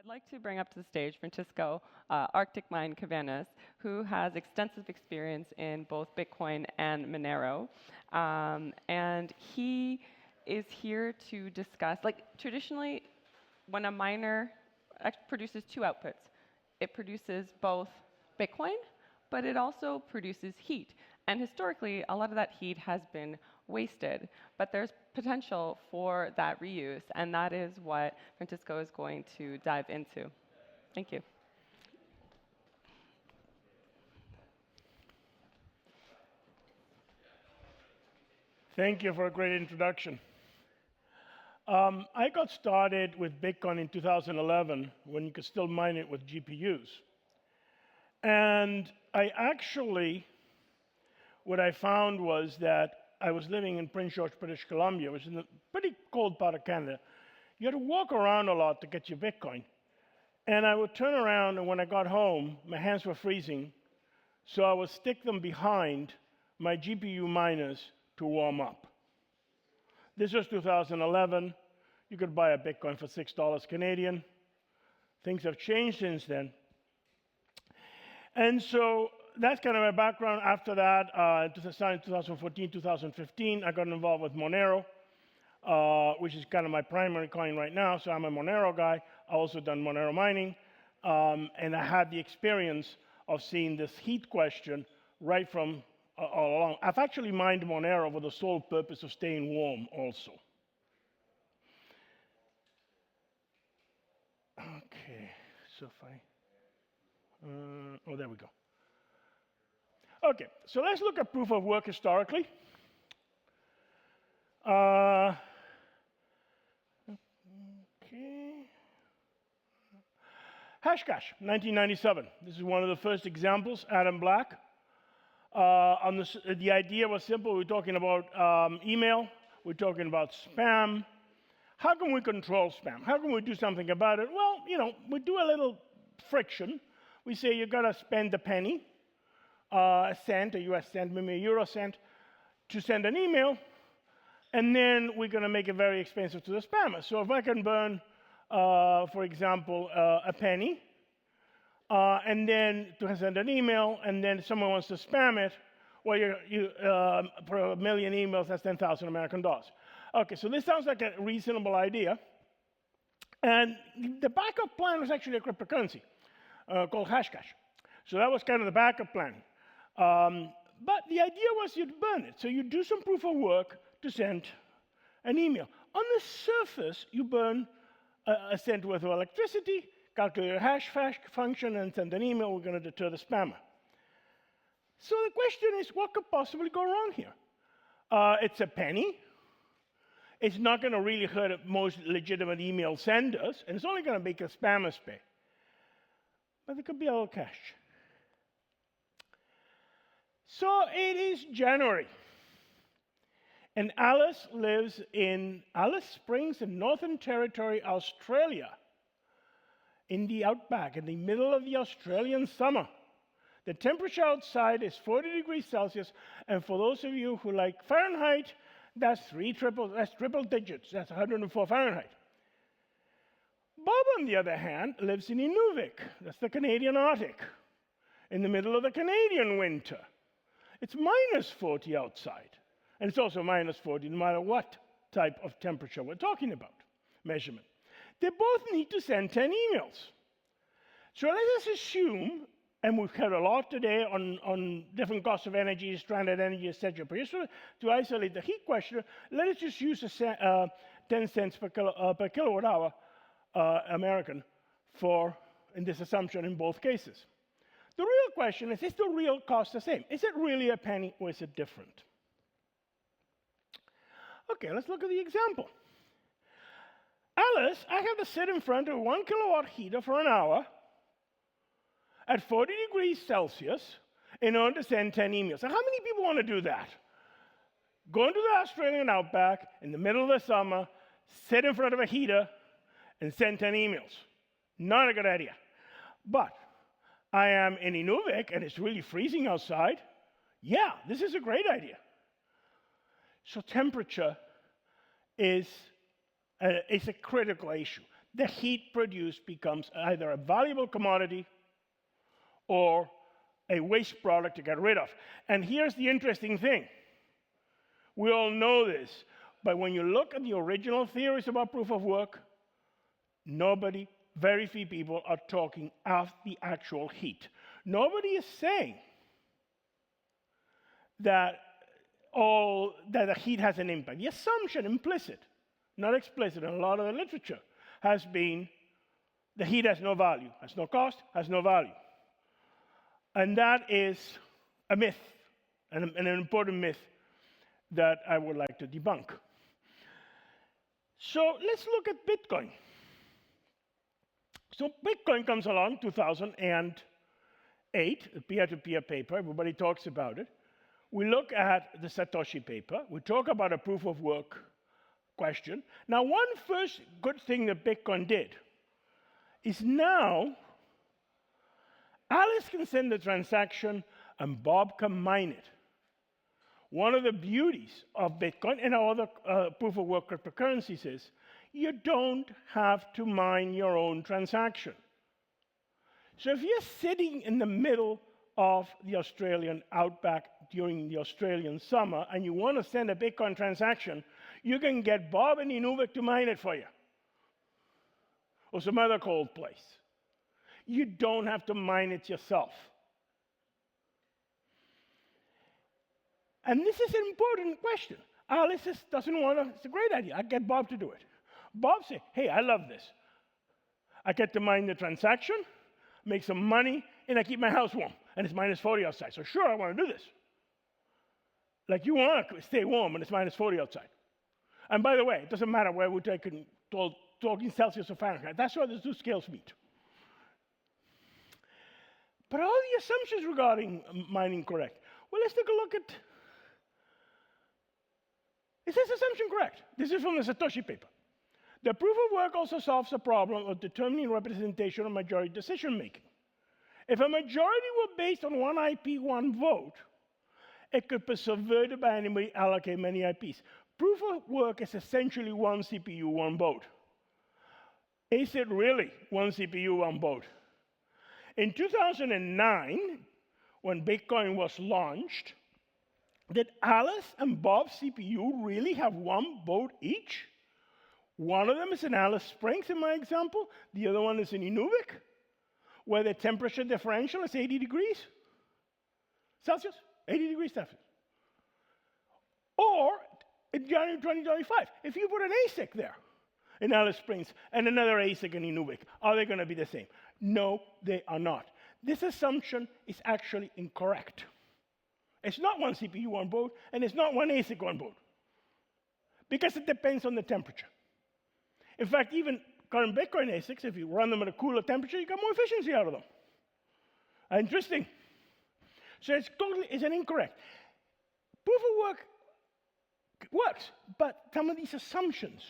like to bring up to the stage Francisco Arctic Mine Cabanas, who has extensive experience in both Bitcoin and Monero. And he is here to discuss, like traditionally, when a miner produces two outputs, it produces both Bitcoin, but it also produces heat. And historically, a lot of that heat has been wasted, but there's potential for that reuse, and that is what Francisco is going to dive into. Thank you. Thank you for a great introduction. I got started with Bitcoin in 2011 when you could still mine it with GPUs. And what I found was that I was living in Prince George, British Columbia, which is in a pretty cold part of Canada. You had to walk around a lot to get your Bitcoin. And I would turn around, and when I got home, my hands were freezing, so I would stick them behind my GPU miners to warm up. This was 2011. You could buy a Bitcoin for $6 Canadian. Things have changed since then. And so that's kind of my background. After that, in 2014, 2015, I got involved with Monero, which is kind of my primary coin right now. So I'm a Monero guy. I also done Monero mining. And I had the experience of seeing this heat question right from all along. I've actually mined Monero for the sole purpose of staying warm also. Okay, so if I, there we go. Okay, so let's look at proof of work historically. Okay. Hashcash, 1997. This is one of the first examples, Adam Black. The idea was simple. We're talking about email. We're talking about spam. How can we control spam? How can we do something about it? Well, we do a little friction. We say you've got to spend a penny, a cent, a US cent, maybe a euro cent, to send an email, and then we're going to make it very expensive to the spammer. So if I can burn, for example, a penny, and then to send an email, and then someone wants to spam it, well, for a million emails, that's 10,000 American dollars. Okay, so this sounds like a reasonable idea. And the backup plan was actually a cryptocurrency called Hashcash. So that was kind of the backup plan. But the idea was you'd burn it. So you do some proof of work to send an email. On the surface, you burn a cent worth of electricity, calculate a hash function, and send an email. We're going to deter the spammer. So the question is, what could possibly go wrong here? It's a penny. It's not going to really hurt most legitimate email senders, and it's only going to make the spammers pay. But there could be a little cash. So it is January, and Alice lives in Alice Springs in Northern Territory, Australia, in the outback, in the middle of the Australian summer. The temperature outside is 40 degrees Celsius, and for those of you who like Fahrenheit, that's triple digits. That's 104 Fahrenheit. Bob, on the other hand, lives in Inuvik. That's the Canadian Arctic, in the middle of the Canadian winter. It's minus 40 outside. And it's also minus 40 no matter what type of temperature we're talking about, measurement. They both need to send 10 emails. So let us assume, and we've heard a lot today on different costs of energy, stranded energy, etc. But just to isolate the heat question, let us just use 10 cents per kilowatt hour American in this assumption in both cases. The real question is the real cost the same? Is it really a penny or is it different? Okay, let's look at the example. Alice, I have to sit in front of a 1 kilowatt heater for an hour at 40 degrees Celsius in order to send 10 emails. Now, how many people want to do that? Go into the Australian outback in the middle of the summer, sit in front of a heater, and send 10 emails. Not a good idea. But I am in Inuvik, and it's really freezing outside. Yeah, this is a great idea. So temperature is a critical issue. the heat produced becomes either a valuable commodity or a waste product to get rid of. And here's the interesting thing. We all know this, but when you look at the original theories about proof of work, very few people are talking of the actual heat. Nobody is saying that the heat has an impact. The assumption implicit, not explicit, in a lot of the literature has been the heat has no value, has no cost, has no value. And that is a myth, an important myth that I would like to debunk. So let's look at Bitcoin. So Bitcoin comes along 2008, a peer-to-peer paper. Everybody talks about it. We look at the Satoshi paper. We talk about a proof of work question. Now, one first good thing that Bitcoin did is now Alice can send the transaction and Bob can mine it. One of the beauties of Bitcoin and our other proof of work cryptocurrencies is you don't have to mine your own transaction. So if you're sitting in the middle of the Australian outback during the Australian summer and you want to send a Bitcoin transaction, you can get Bob in Inuvik to mine it for you, or some other cold place. You don't have to mine it yourself. And this is an important question. Alice doesn't want to, it's a great idea. I get Bob to do it. Bob says, hey, I love this. I get to mine the transaction, make some money, and I keep my house warm. And it's minus 40 outside. So sure, I want to do this. Like you want to stay warm and it's minus 40 outside. And by the way, it doesn't matter where we're talking Celsius or Fahrenheit. That's where the two scales meet. But are all the assumptions regarding mining correct? Well, let's take a look at, is this assumption correct? This is from the Satoshi paper. The proof of work also solves the problem of determining representation of majority decision making. If a majority were based on one IP, one vote, it could be subverted by anybody allocate many IPs. Proof of work is essentially one CPU, one vote. Is it really one CPU, one vote? In 2009, when Bitcoin was launched, did Alice and Bob's CPU really have one vote each? One of them is in Alice Springs, in my example. The other one is in Inuvik, where the temperature differential is 80 degrees Celsius, 80 degrees Celsius. Or in January 2025, if you put an ASIC there in Alice Springs and another ASIC in Inuvik, are they going to be the same? No, they are not. This assumption is actually incorrect. It's not one CPU, one vote, and it's not one ASIC, one vote, because it depends on the temperature. In fact, even current Bitcoin ASICs, if you run them at a cooler temperature, you get more efficiency out of them. Interesting. So it's an incorrect. Proof of work works, but some of these assumptions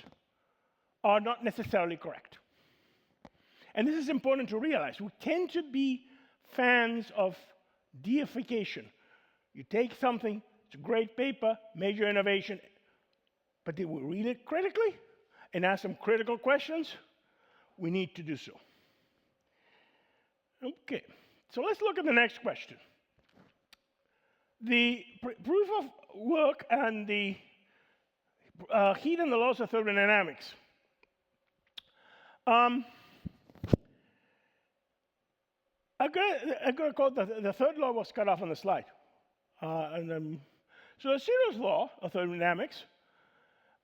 are not necessarily correct. And this is important to realize. We tend to be fans of deification. You take something, it's a great paper, major innovation, but did we read it critically and ask some critical questions? We need to do so. Okay, so let's look at the next question. The proof of work and the heat and the laws of thermodynamics. I'm going to quote the third law was cut off on the slide. So the zeroth law of thermodynamics,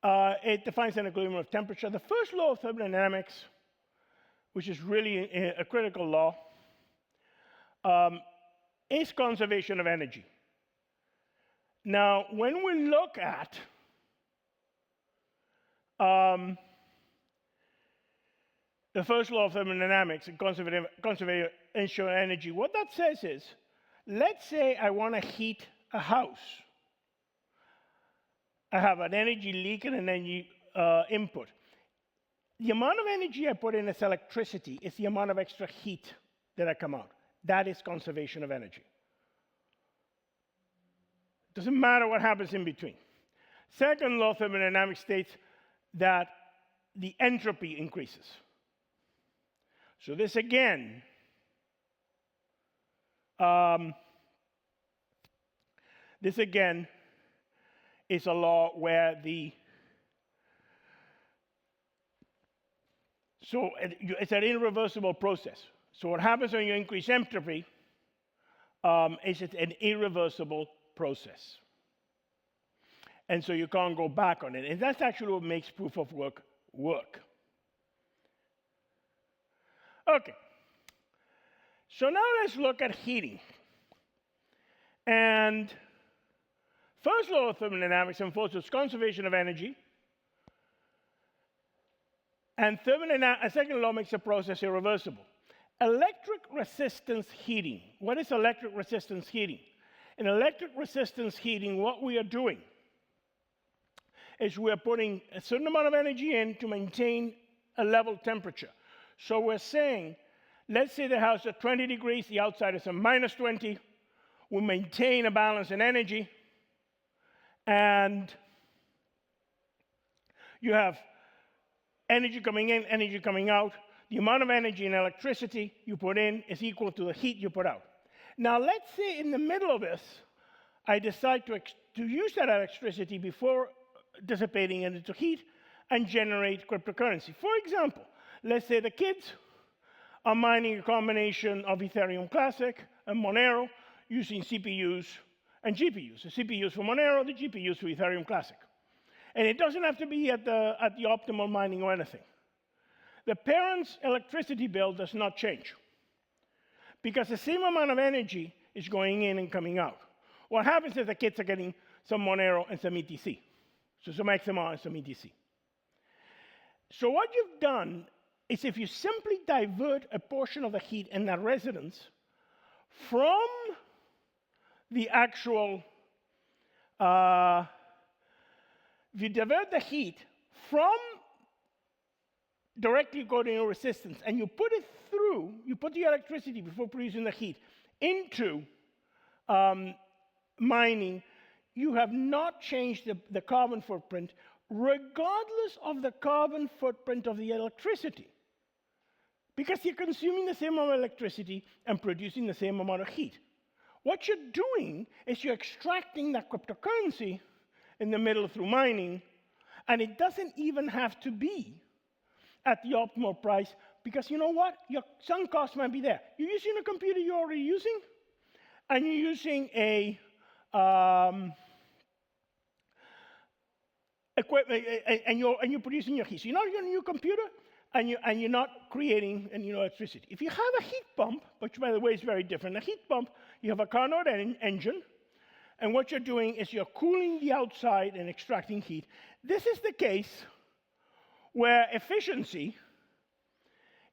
it defines an equilibrium of temperature. The first law of thermodynamics, which is really a critical law, is conservation of energy. Now, when we look at the first law of thermodynamics and conservation of energy, what that says is, let's say I want to heat a house. I have an energy leak and an energy input. The amount of energy I put in as electricity is the amount of extra heat that I come out. That is conservation of energy. Doesn't matter what happens in between. Second law of thermodynamics states that the entropy increases. So um, this again is a law where it's an irreversible process. So what happens when you increase entropy is it's an irreversible process. And so you can't go back on it. And that's actually what makes proof of work work. Okay. So now let's look at heating. And first law of thermodynamics enforces conservation of energy. And a second law makes a process irreversible. Electric resistance heating. What is electric resistance heating? In electric resistance heating, what we are doing is we're putting a certain amount of energy in to maintain a level temperature. So we're saying, let's say the house is at 20 degrees, the outside is at minus 20. We maintain a balance in energy, and you have energy coming in, energy coming out. The amount of energy and electricity you put in is equal to the heat you put out. Now, let's say in the middle of this, I decide to use that electricity before dissipating it into heat and generate cryptocurrency. For example, let's say the kids are mining a combination of Ethereum Classic and Monero using CPUs and GPUs. The CPUs for Monero, the GPUs for Ethereum Classic. And it doesn't have to be at the optimal mining or anything. The parent's electricity bill does not change because the same amount of energy is going in and coming out. What happens is the kids are getting some Monero and some ETC. So some XMR and some ETC. So what you've done is if you simply divert a portion of the heat in that residence from the actual, if you divert the heat from directly going to resistance and you put it through, you put the electricity before producing the heat into mining, you have not changed the carbon footprint regardless of the carbon footprint of the electricity. Because you're consuming the same amount of electricity and producing the same amount of heat. What you're doing is you're extracting that cryptocurrency in the middle through mining, and it doesn't even have to be at the optimal price, because you know what? Your sunk cost might be there. You're using a computer you're already using, and you're using a equipment, and you're producing your heat. So you're not using a new computer, and you're not creating any electricity. If you have a heat pump, which by the way is very different, a heat pump, you have a Carnot engine, and what you're doing is you're cooling the outside and extracting heat. This is the case where efficiency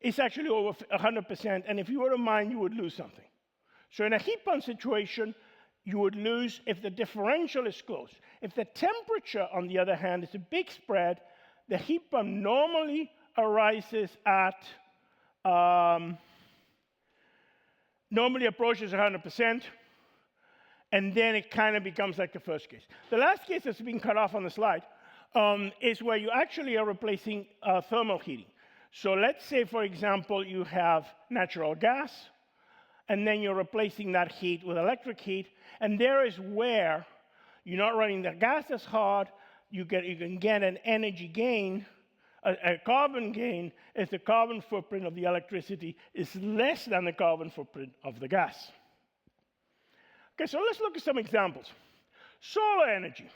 is actually over 100%, and if you were to mine, you would lose something. So in a heat pump situation, you would lose if the differential is close. If the temperature, on the other hand, is a big spread, the heat pump normally arises at, normally approaches 100%, and then it kind of becomes like the first case. The last case that's been cut off on the slide is where you actually are replacing thermal heating. So let's say, for example, you have natural gas, and then you're replacing that heat with electric heat, and there is where you're not running the gas as hard, you can get an energy gain, a carbon gain, if the carbon footprint of the electricity is less than the carbon footprint of the gas. Okay, so let's look at some examples. Solar energy.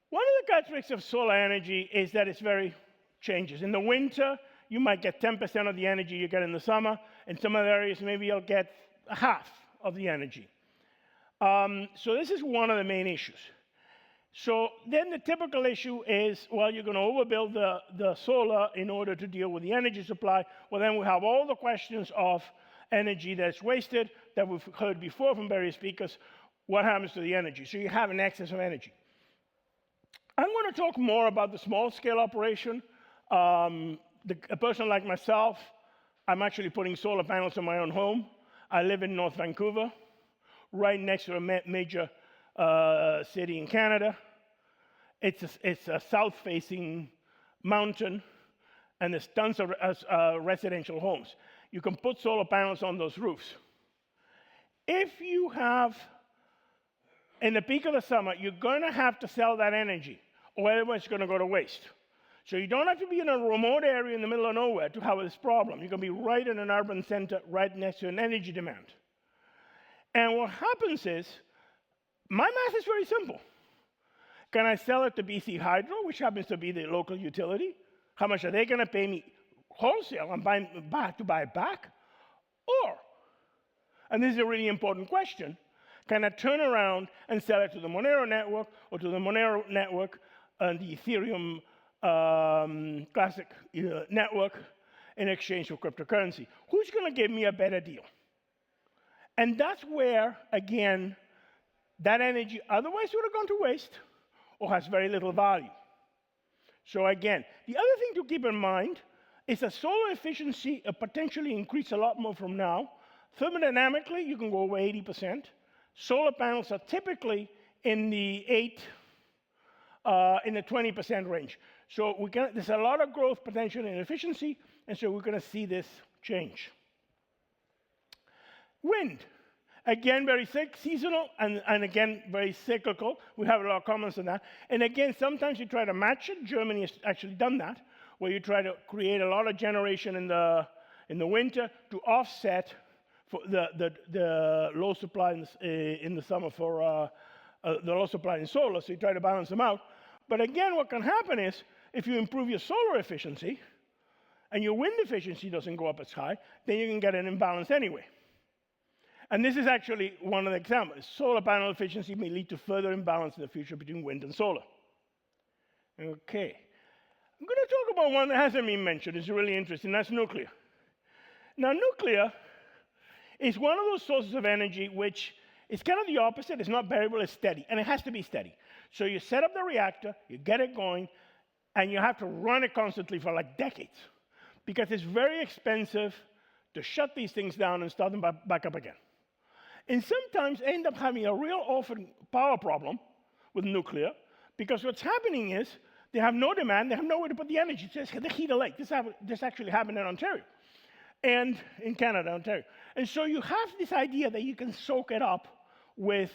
One of the characteristics of solar energy is that it's very changes. In the winter, you might get 10% of the energy you get in the summer. In some other areas, maybe you'll get half of the energy. So this is one of the main issues. So then the typical issue is, well, you're going to overbuild the solar in order to deal with the energy supply. Well, then we have all the questions of energy that's wasted that we've heard before from various speakers. What happens to the energy? So you have an excess of energy. I'm going to talk more about the small-scale operation. A person like myself, I'm actually putting solar panels on my own home. I live in North Vancouver, right next to a major city in Canada. It's a south-facing mountain, and there's tons of residential homes. You can put solar panels on those roofs. If you have, in the peak of the summer, you're going to have to sell that energy, or otherwise it's going to go to waste. So you don't have to be in a remote area in the middle of nowhere to have this problem. You can be right in an urban center, right next to an energy demand. And what happens is, my math is very simple. Can I sell it to BC Hydro, which happens to be the local utility? How much are they going to pay me wholesale? I'm buying back to buy it back. Or, and this is a really important question, can I turn around and sell it to the Monero network, or to the Monero network and the Ethereum classic network in exchange for cryptocurrency? Who's going to give me a better deal? And that's where, again, that energy otherwise would have gone to waste or has very little value. So again, the other thing to keep in mind is that solar efficiency potentially increase a lot more from now. Thermodynamically, you can go over 80%. Solar panels are typically in the 20% range. So there's a lot of growth potential in efficiency, and so we're going to see this change. Wind, again, very seasonal, and again, very cyclical. We have a lot of comments on that. And again, sometimes you try to match it. Germany has actually done that, where you try to create a lot of generation in the winter to offset for the low supply in the summer for the low supply in solar, so you try to balance them out. But again, what can happen is, if you improve your solar efficiency, and your wind efficiency doesn't go up as high, then you can get an imbalance anyway. And this is actually one of the examples. Solar panel efficiency may lead to further imbalance in the future between wind and solar. Okay. I'm going to talk about one that hasn't been mentioned. It's really interesting. That's nuclear. Now, nuclear is one of those sources of energy which is kind of the opposite. It's not variable, it's steady. And it has to be steady. So you set up the reactor, you get it going, and you have to run it constantly for like decades. Because it's very expensive to shut these things down and start them back up again. And sometimes end up having a real often power problem with nuclear, because what's happening is they have no demand, they have nowhere to put the energy. It's just, they heat a lake. This actually happened in Ontario, and in Canada, Ontario. And so you have this idea that you can soak it up with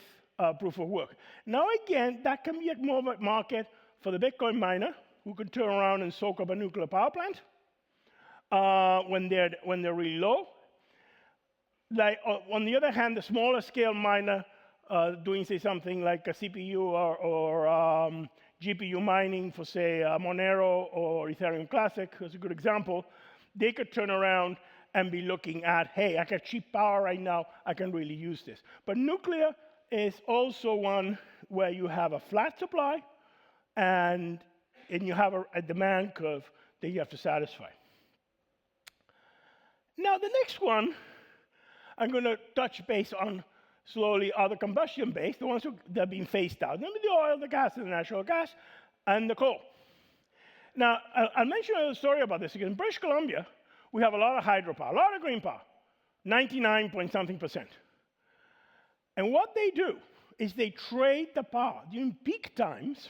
proof of work. Now again, that can be a more market for the Bitcoin miner, who can turn around and soak up a nuclear power plant when they're really low. Like, on the other hand, the smaller scale miner doing, say, something like a CPU or GPU mining for, say, Monero or Ethereum Classic, as a good example, they could turn around and be looking at, hey, I got cheap power right now, I can really use this. But nuclear is also one where you have a flat supply and you have a demand curve that you have to satisfy. Now, the next one, I'm going to touch base on slowly are the combustion-based, the ones that have been phased out. Remember the oil, the gas, and the natural gas, and the coal. Now, I'll mention a little story about this. Because in British Columbia, we have a lot of hydropower, a lot of green power, 99-point-something%. And what they do is they trade the power. During peak times,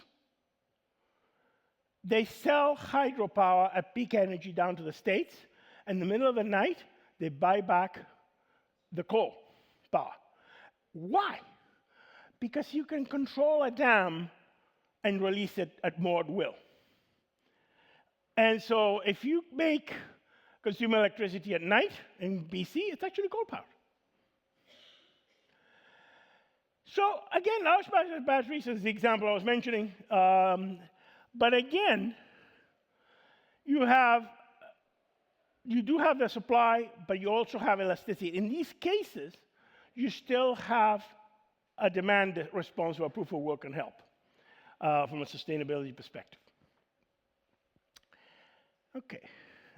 they sell hydropower at peak energy down to the States. In the middle of the night, they buy back the coal power. Why? Because you can control a dam and release it more at will. And so if you consume electricity at night in BC, it's actually coal powered. So again, large batteries is the example I was mentioning. But again, you do have the supply, but you also have elasticity. In these cases, you still have a demand response where proof of work can help from a sustainability perspective. Okay,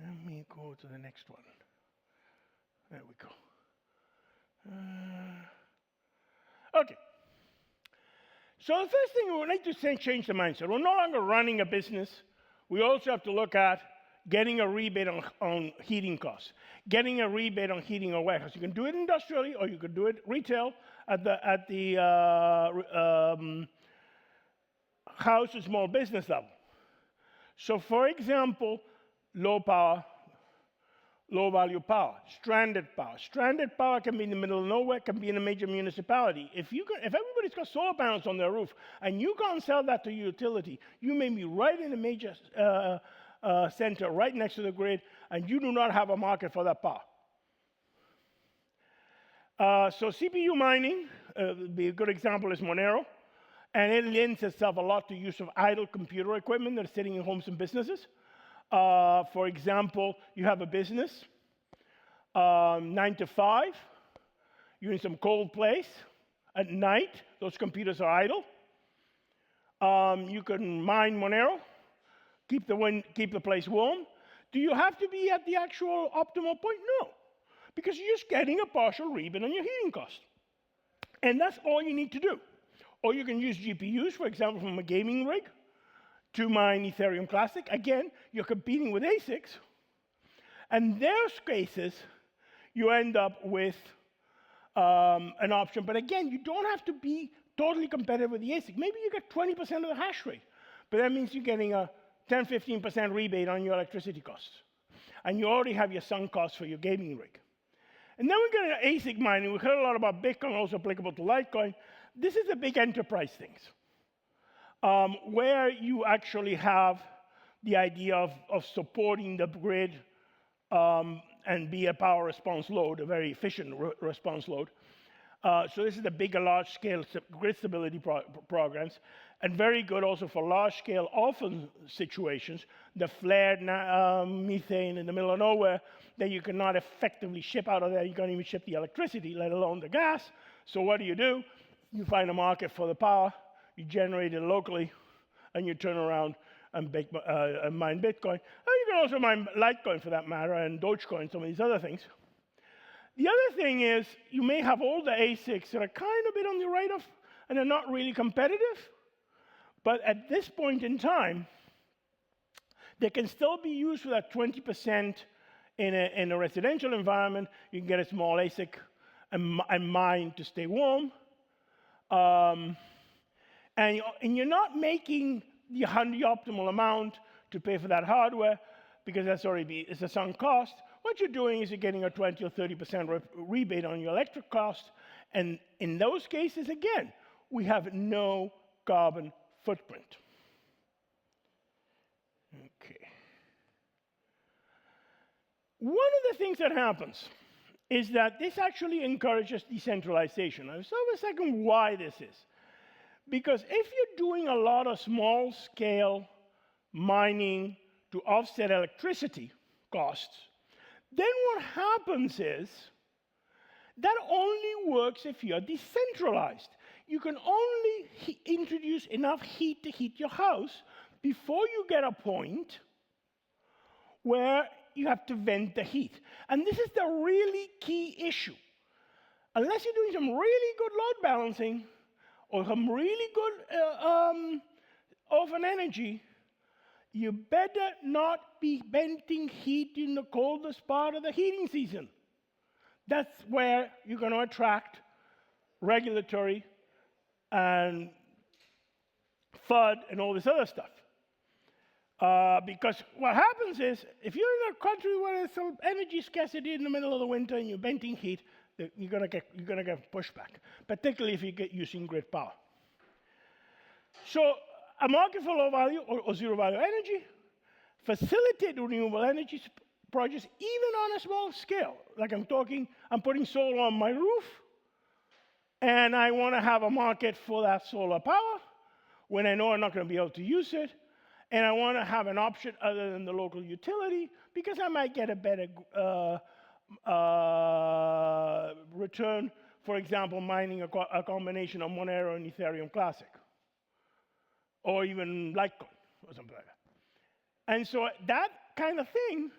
let me go to the next one. There we go. Okay. So the first thing, we would like to change the mindset. We're no longer running a business. We also have to look at getting a rebate on heating costs, getting a rebate on heating a warehouse. You can do it industrially, or you could do it retail at the house and small business level. So for example, low power, low value power, stranded power. Stranded power can be in the middle of nowhere, can be in a major municipality. If everybody's got solar panels on their roof and you can't sell that to your utility, you may be right in a major center, right next to the grid, and you do not have a market for that power. So CPU mining, be a good example is Monero, and it lends itself a lot to use of idle computer equipment that is sitting in homes and businesses. For example, you have a business, 9 to 5, you're in some cold place. At night, those computers are idle. You can mine Monero, keep the place warm. Do you have to be at the actual optimal point? No, because you're just getting a partial rebate on your heating cost. And that's all you need to do. Or you can use GPUs, for example, from a gaming rig, to mine Ethereum Classic. Again, you're competing with ASICs. And in those cases, you end up with an option. But again, you don't have to be totally competitive with the ASIC. Maybe you get 20% of the hash rate. But that means you're getting a 10, 15% rebate on your electricity costs. And you already have your sunk costs for your gaming rig. And then we get ASIC mining. We heard a lot about Bitcoin, also applicable to Litecoin. This is the big enterprise things, where you actually have the idea of supporting the grid and be a power response load, a very efficient response load. So this is the bigger, large-scale grid stability programs, and very good also for large-scale orphan situations, the flared methane in the middle of nowhere that you cannot effectively ship out of there. You can't even ship the electricity, let alone the gas. So what do? You find a market for the power, you generate it locally, and you turn around and mine Bitcoin. And you can also mine Litecoin for that matter, and Dogecoin, some of these other things. The other thing is, you may have all the ASICs that are kind of a bit on the write-off, and they're not really competitive. But at this point in time, they can still be used for that 20% in a residential environment. You can get a small ASIC and mine to stay warm. And you're not making the optimal amount to pay for that hardware, because it's a sunk cost. What you're doing is you're getting a 20 or 30% rebate on your electric cost. And in those cases, again, we have no carbon footprint. Okay. One of the things that happens is that this actually encourages decentralization. I'll start with a second why this is. Because if you're doing a lot of small-scale mining to offset electricity costs, then what happens is that only works if you're decentralized. You can only introduce enough heat to heat your house before you get a point where you have to vent the heat. And this is the really key issue. Unless you're doing some really good load balancing or some really good open energy, you better not be venting heat in the coldest part of the heating season. That's where you're going to attract regulatory and FUD and all this other stuff. Because what happens is, if you're in a country where there's some energy scarcity in the middle of the winter and you're venting heat, you're gonna get pushback, particularly if you get using grid power. So a market for low value or zero value energy, facilitate renewable energy projects even on a small scale. Like I'm putting solar on my roof, and I want to have a market for that solar power when I know I'm not going to be able to use it. And I want to have an option other than the local utility because I might get a better return, for example, mining a combination of Monero and Ethereum Classic, or even Litecoin, or something like that. And so that kind of thing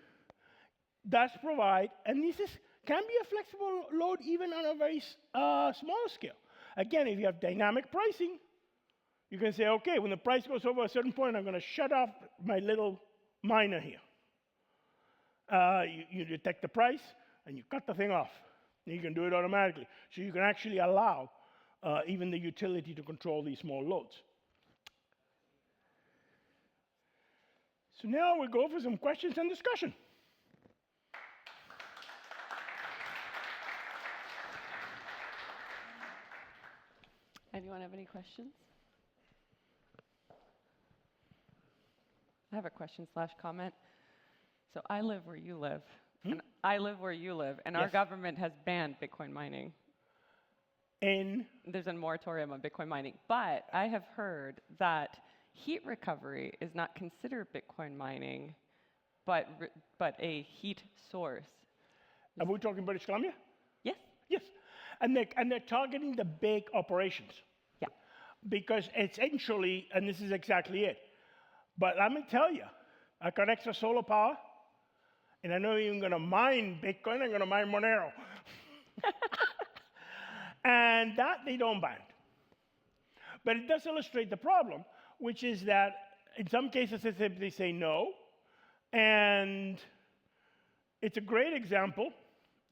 does provide, and this can be a flexible load even on a very small scale. Again, if you have dynamic pricing, you can say, okay, when the price goes over a certain point, I'm going to shut off my little miner here. You detect the price, and you cut the thing off. And you can do it automatically. So you can actually allow even the utility to control these small loads. So now we go for some questions and discussion. Anyone have any questions? I have a question / comment. So I live where you live, and I live where you live, and our Yes. government has banned Bitcoin mining. There's a moratorium on Bitcoin mining. But I have heard that heat recovery is not considered Bitcoin mining, but a heat source. Are we talking British Columbia? Yes? Yes. And they're targeting the big operations. Yeah. Because essentially, and this is exactly it, but let me tell you, I got extra solar power, and I'm not even going to mine Bitcoin, I'm going to mine Monero. And that they don't ban. But it does illustrate the problem, which is that in some cases they simply say no, and it's a great example.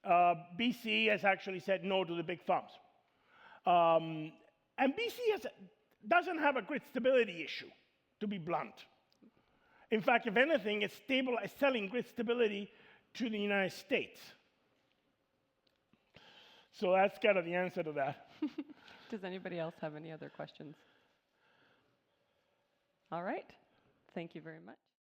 BC has actually said no to the big farms. And BC doesn't have a grid stability issue, to be blunt. In fact, if anything, it's selling grid stability to the United States. So that's kind of the answer to that. Does anybody else have any other questions? All right. Thank you very much.